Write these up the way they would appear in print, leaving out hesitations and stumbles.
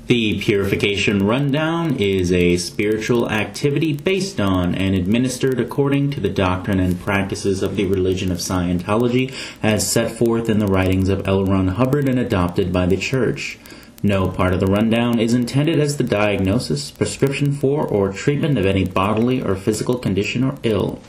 The Purification Rundown is a spiritual activity based on and administered according to the doctrine and practices of the religion of Scientology as set forth in the writings of L. Ron Hubbard and adopted by the Church. No part of the rundown is intended as the diagnosis, prescription for, or treatment of any bodily or physical condition or ill.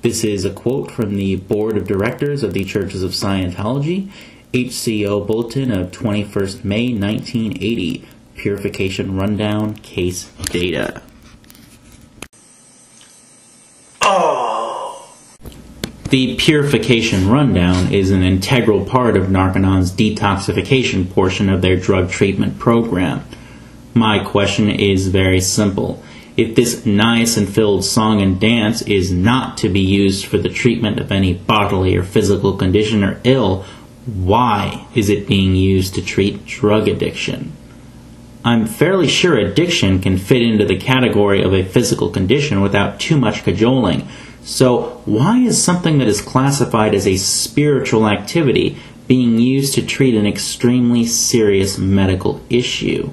This is a quote from the Board of Directors of the Churches of Scientology, HCO Bulletin of 21st May 1980, Purification Rundown Case Data. The Purification Rundown is an integral part of Narconon's detoxification portion of their drug treatment program. My question is very simple. If this niacin-filled song and dance is not to be used for the treatment of any bodily or physical condition or ill, why is it being used to treat drug addiction? I'm fairly sure addiction can fit into the category of a physical condition without too much cajoling. So why is something that is classified as a spiritual activity being used to treat an extremely serious medical issue?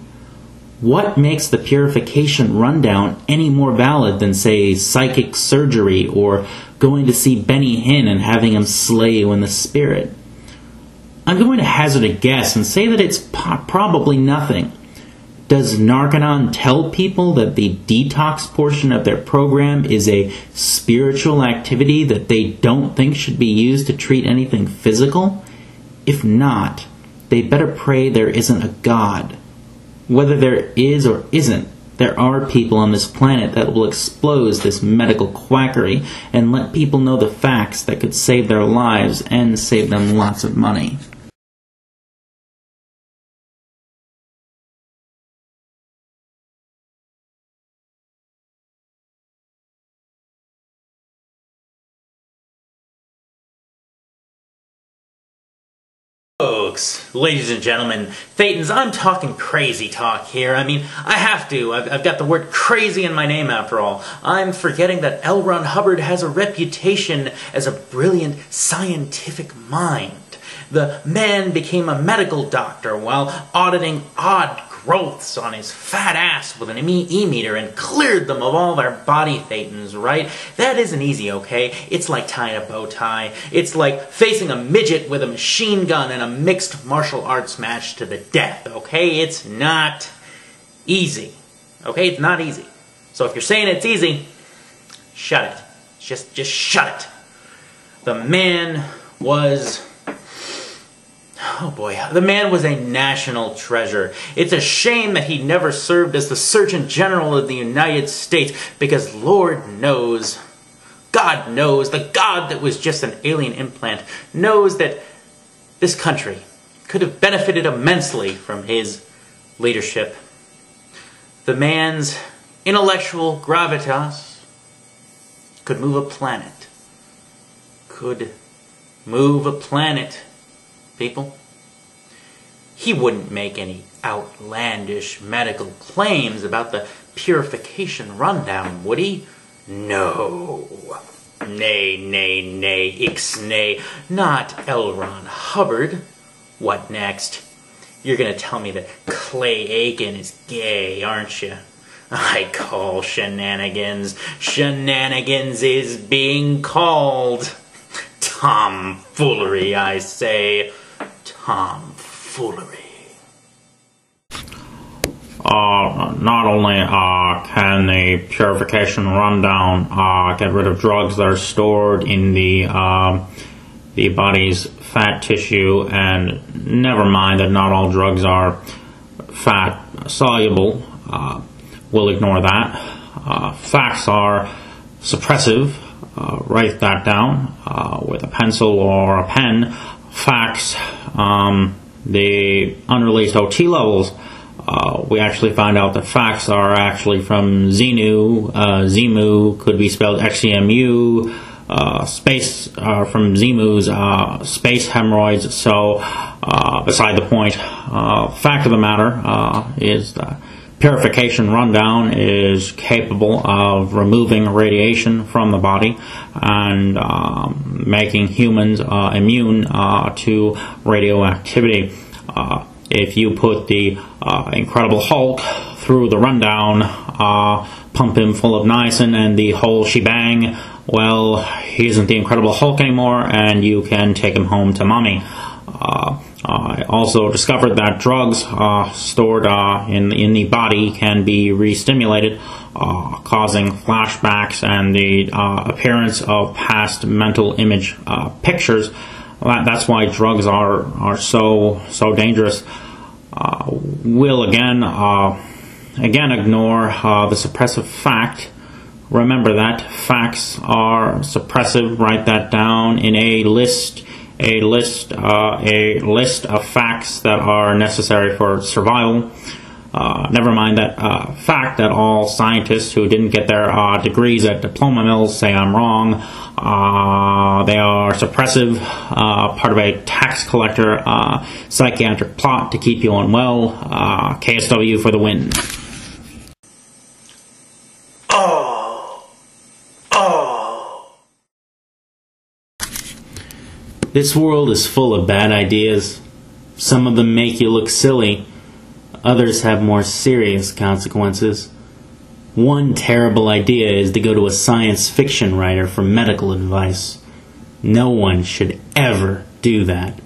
What makes the Purification Rundown any more valid than, say, psychic surgery or going to see Benny Hinn and having him slay you in the spirit? I'm going to hazard a guess and say that it's probably nothing. Does Narconon tell people that the detox portion of their program is a spiritual activity that they don't think should be used to treat anything physical? If not, they better pray there isn't a God. Whether there is or isn't, there are people on this planet that will expose this medical quackery and let people know the facts that could save their lives and save them lots of money. Folks, ladies and gentlemen, Thetans, I'm talking crazy talk here. I mean, I have to. I've got the word crazy in my name after all. I'm forgetting that L. Ron Hubbard has a reputation as a brilliant scientific mind. The man became a medical doctor while auditing odd growths on his fat ass with an e-meter and cleared them of all their body thetans, right? That isn't easy, okay? It's like tying a bow tie. It's like facing a midget with a machine gun in a mixed martial arts match to the death, okay? It's not easy, okay? It's not easy. So if you're saying it's easy, shut it. Just shut it. The man was... oh boy, the man was a national treasure. It's a shame that he never served as the Surgeon General of the United States, because Lord knows, God knows, the God that was just an alien implant knows that this country could have benefited immensely from his leadership. The man's intellectual gravitas could move a planet. Could move a planet. People. He wouldn't make any outlandish medical claims about the Purification Rundown, would he? No. Nay, nay, nay, ixnay. Not L. Ron Hubbard. What next? You're gonna tell me that Clay Aiken is gay, aren't you? I call shenanigans. Shenanigans is being called. Tomfoolery, I say. Tomfoolery. Not only can the Purification Rundown get rid of drugs that are stored in the body's fat tissue, and never mind that not all drugs are fat soluble, we'll ignore that. Facts are suppressive. Write that down with a pencil or a pen. Facts, the unreleased OT levels, we actually found out that facts are actually from Xenu. Zemu could be spelled XEMU. Space from Zemu's space hemorrhoids. So, beside the point, fact of the matter is that Purification Rundown is capable of removing radiation from the body and making humans immune to radioactivity. If you put the Incredible Hulk through the rundown, pump him full of niacin and the whole shebang, well, he isn't the Incredible Hulk anymore, and you can take him home to mommy. I also discovered that drugs stored in the body can be re-stimulated, causing flashbacks and the appearance of past mental image pictures. That's why drugs are so dangerous. We'll again ignore the suppressive fact. Remember that facts are suppressive. Write that down in a list of facts that are necessary for survival. Never mind that fact that all scientists who didn't get their degrees at diploma mills say I'm wrong. They are suppressive, part of a tax collector psychiatric plot to keep you unwell. KSW for the win. This world is full of bad ideas. Some of them make you look silly. Others have more serious consequences. One terrible idea is to go to a science fiction writer for medical advice. No one should ever do that.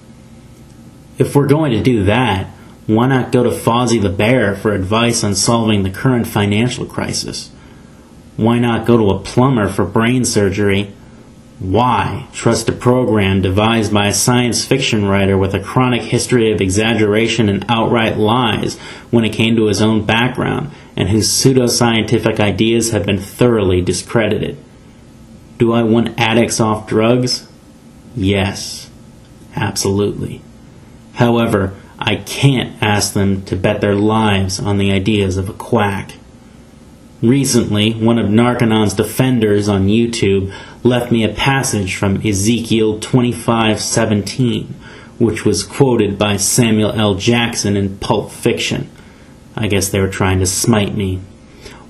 If we're going to do that, why not go to Fozzie the Bear for advice on solving the current financial crisis? Why not go to a plumber for brain surgery? Why trust a program devised by a science fiction writer with a chronic history of exaggeration and outright lies when it came to his own background, and whose pseudoscientific ideas have been thoroughly discredited? Do I want addicts off drugs? Yes, absolutely. However, I can't ask them to bet their lives on the ideas of a quack. Recently, one of Narconon's defenders on YouTube left me a passage from Ezekiel 25:17, which was quoted by Samuel L. Jackson in Pulp Fiction. I guess they were trying to smite me.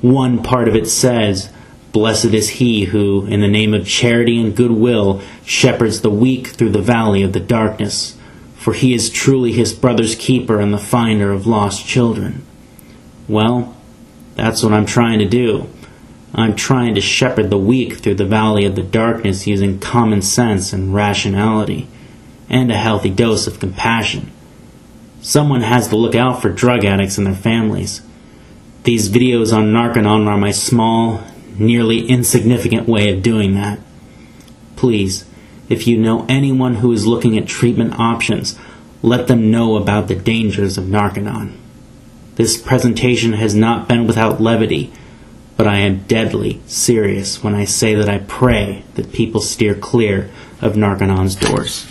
One part of it says, "Blessed is he who, in the name of charity and goodwill, shepherds the weak through the valley of the darkness, for he is truly his brother's keeper and the finder of lost children." Well, that's what I'm trying to do. I'm trying to shepherd the weak through the valley of the darkness using common sense and rationality, and a healthy dose of compassion. Someone has to look out for drug addicts and their families. These videos on Narconon are my small, nearly insignificant way of doing that. Please, if you know anyone who is looking at treatment options, let them know about the dangers of Narconon. This presentation has not been without levity, but I am deadly serious when I say that I pray that people steer clear of Narconon's doors.